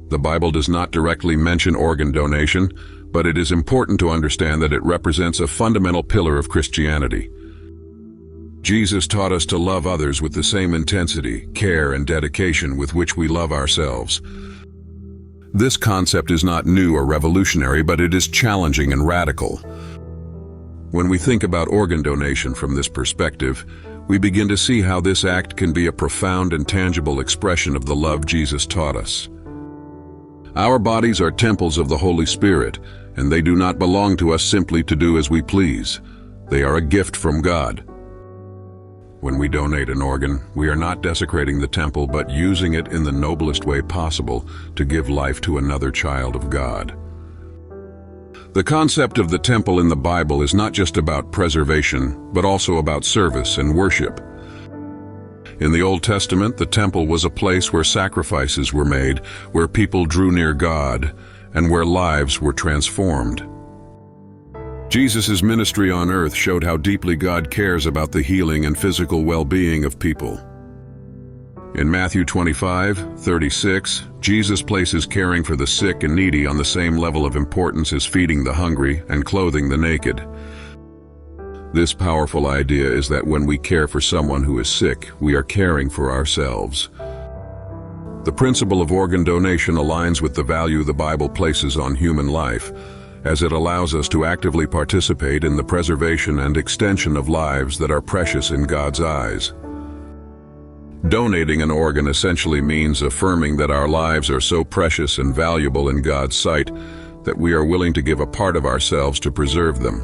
The Bible does not directly mention organ donation, but it is important to understand that it represents a fundamental pillar of Christianity. Jesus taught us to love others with the same intensity, care, and dedication with which we love ourselves. This concept is not new or revolutionary, but it is challenging and radical. When we think about organ donation from this perspective, we begin to see how this act can be a profound and tangible expression of the love Jesus taught us. Our bodies are temples of the Holy Spirit, and they do not belong to us simply to do as we please. They are a gift from God. When we donate an organ, we are not desecrating the temple, but using it in the noblest way possible to give life to another child of God. The concept of the temple in the Bible is not just about preservation, but also about service and worship. In the Old Testament, the temple was a place where sacrifices were made, where people drew near God, and where lives were transformed. Jesus' ministry on earth showed how deeply God cares about the healing and physical well-being of people. In Matthew 25:36, Jesus places caring for the sick and needy on the same level of importance as feeding the hungry and clothing the naked. This powerful idea is that when we care for someone who is sick, we are caring for ourselves. The principle of organ donation aligns with the value the Bible places on human life, as it allows us to actively participate in the preservation and extension of lives that are precious in God's eyes. Donating an organ essentially means affirming that our lives are so precious and valuable in God's sight that we are willing to give a part of ourselves to preserve them.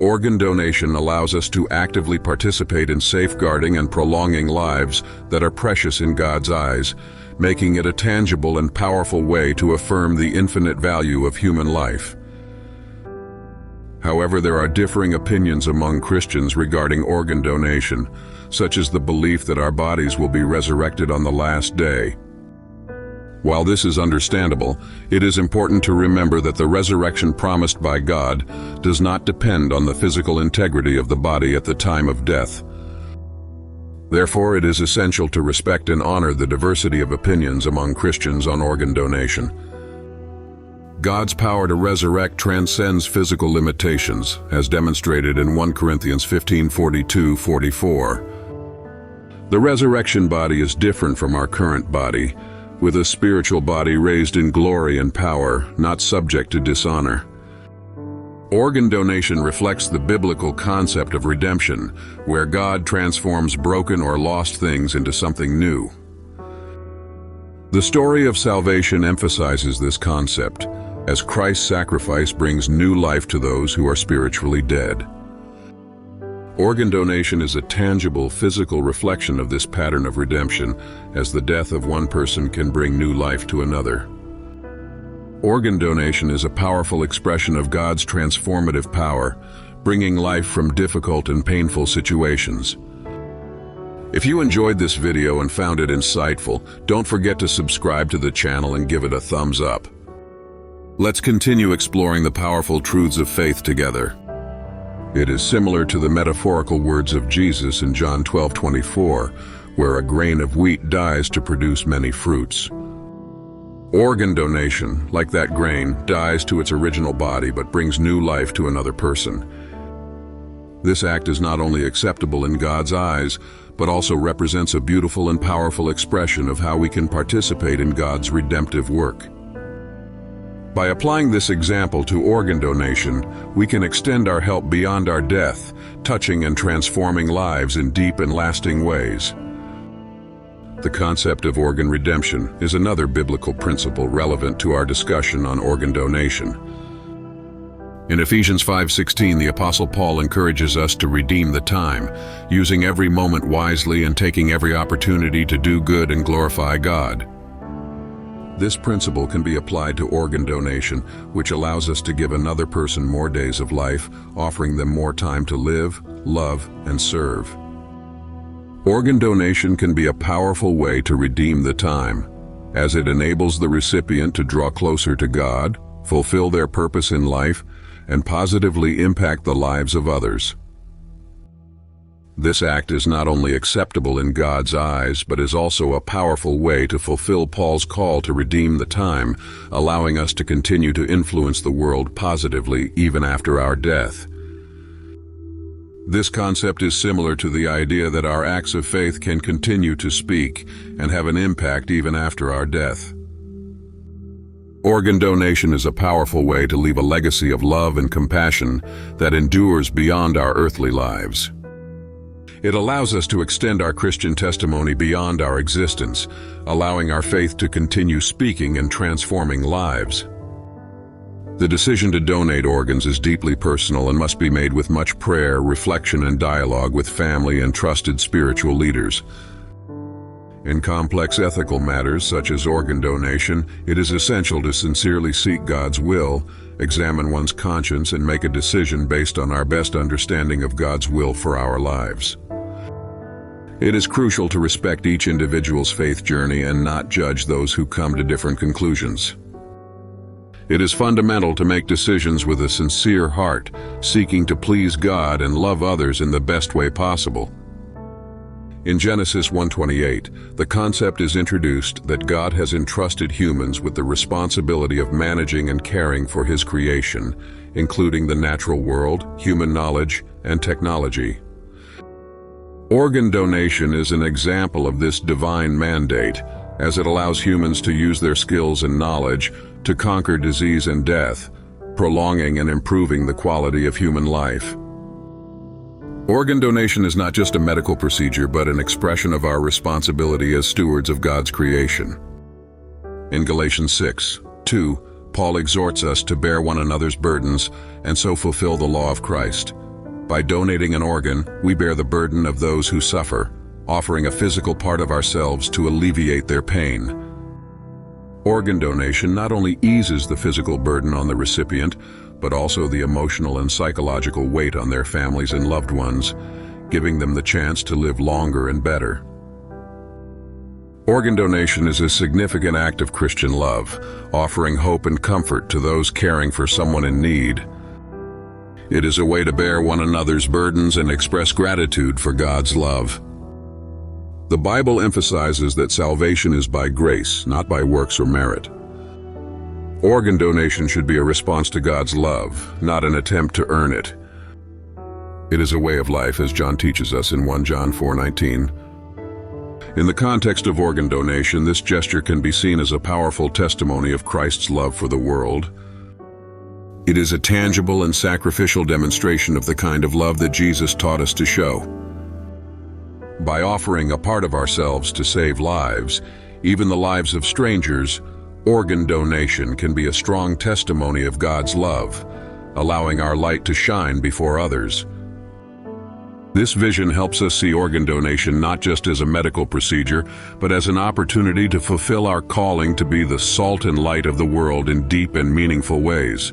Organ donation allows us to actively participate in safeguarding and prolonging lives that are precious in God's eyes, making it a tangible and powerful way to affirm the infinite value of human life. However, there are differing opinions among Christians regarding organ donation, such as the belief that our bodies will be resurrected on the last day. While this is understandable, it is important to remember that the resurrection promised by God does not depend on the physical integrity of the body at the time of death. Therefore, it is essential to respect and honor the diversity of opinions among Christians on organ donation. God's power to resurrect transcends physical limitations, as demonstrated in 1 Corinthians 15:42-44. The resurrection body is different from our current body, with a spiritual body raised in glory and power, not subject to dishonor. Organ donation reflects the biblical concept of redemption, where God transforms broken or lost things into something new. The story of salvation emphasizes this concept, as Christ's sacrifice brings new life to those who are spiritually dead. Organ donation is a tangible, physical reflection of this pattern of redemption, as the death of one person can bring new life to another. Organ donation is a powerful expression of God's transformative power, bringing life from difficult and painful situations. If you enjoyed this video and found it insightful, don't forget to subscribe to the channel and give it a thumbs up. Let's continue exploring the powerful truths of faith together. It is similar to the metaphorical words of Jesus in John 12:24, where a grain of wheat dies to produce many fruits. Organ donation, like that grain, dies to its original body but brings new life to another person. This act is not only acceptable in God's eyes, but also represents a beautiful and powerful expression of how we can participate in God's redemptive work. By applying this example to organ donation, we can extend our help beyond our death, touching and transforming lives in deep and lasting ways. The concept of organ redemption is another biblical principle relevant to our discussion on organ donation. In Ephesians 5:16, the Apostle Paul encourages us to redeem the time, using every moment wisely and taking every opportunity to do good and glorify God. This principle can be applied to organ donation, which allows us to give another person more days of life, offering them more time to live, love, and serve. Organ donation can be a powerful way to redeem the time, as it enables the recipient to draw closer to God, fulfill their purpose in life, and positively impact the lives of others. This act is not only acceptable in God's eyes, but is also a powerful way to fulfill Paul's call to redeem the time, allowing us to continue to influence the world positively even after our death. This concept is similar to the idea that our acts of faith can continue to speak and have an impact even after our death. Organ donation is a powerful way to leave a legacy of love and compassion that endures beyond our earthly lives. It allows us to extend our Christian testimony beyond our existence, allowing our faith to continue speaking and transforming lives. The decision to donate organs is deeply personal and must be made with much prayer, reflection, and dialogue with family and trusted spiritual leaders. In complex ethical matters such as organ donation, it is essential to sincerely seek God's will, examine one's conscience, and make a decision based on our best understanding of God's will for our lives. It is crucial to respect each individual's faith journey and not judge those who come to different conclusions. It is fundamental to make decisions with a sincere heart, seeking to please God and love others in the best way possible. In Genesis 1:28, the concept is introduced that God has entrusted humans with the responsibility of managing and caring for His creation, including the natural world, human knowledge, and technology. Organ donation is an example of this divine mandate, as it allows humans to use their skills and knowledge to conquer disease and death, prolonging and improving the quality of human life. Organ donation is not just a medical procedure, but an expression of our responsibility as stewards of God's creation. In Galatians 6:2, Paul exhorts us to bear one another's burdens and so fulfill the law of Christ. By donating an organ, we bear the burden of those who suffer, offering a physical part of ourselves to alleviate their pain. Organ donation not only eases the physical burden on the recipient, but also the emotional and psychological weight on their families and loved ones, giving them the chance to live longer and better. Organ donation is a significant act of Christian love, offering hope and comfort to those caring for someone in need. It is a way to bear one another's burdens and express gratitude for God's love. The Bible emphasizes that salvation is by grace, not by works or merit. Organ donation should be a response to God's love, not an attempt to earn it. It is a way of life, as John teaches us in 1 John 4:19. In the context of organ donation, this gesture can be seen as a powerful testimony of Christ's love for the world. It is a tangible and sacrificial demonstration of the kind of love that Jesus taught us to show. By offering a part of ourselves to save lives, even the lives of strangers, organ donation can be a strong testimony of God's love, allowing our light to shine before others. This vision helps us see organ donation not just as a medical procedure, but as an opportunity to fulfill our calling to be the salt and light of the world in deep and meaningful ways.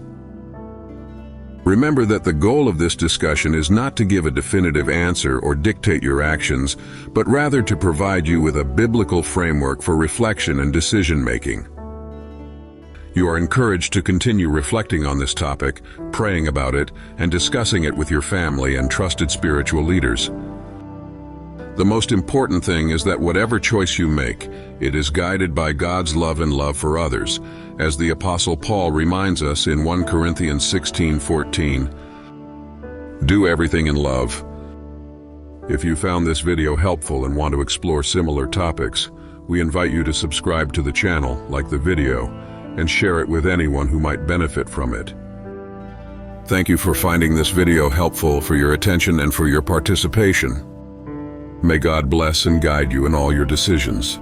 Remember that the goal of this discussion is not to give a definitive answer or dictate your actions, but rather to provide you with a biblical framework for reflection and decision-making. You are encouraged to continue reflecting on this topic, praying about it, and discussing it with your family and trusted spiritual leaders. The most important thing is that whatever choice you make, it is guided by God's love and love for others, as the Apostle Paul reminds us in 1 Corinthians 16:14. Do everything in love. If you found this video helpful and want to explore similar topics, we invite you to subscribe to the channel, like the video, and share it with anyone who might benefit from it. Thank you for finding this video helpful, for your attention and for your participation. May God bless and guide you in all your decisions.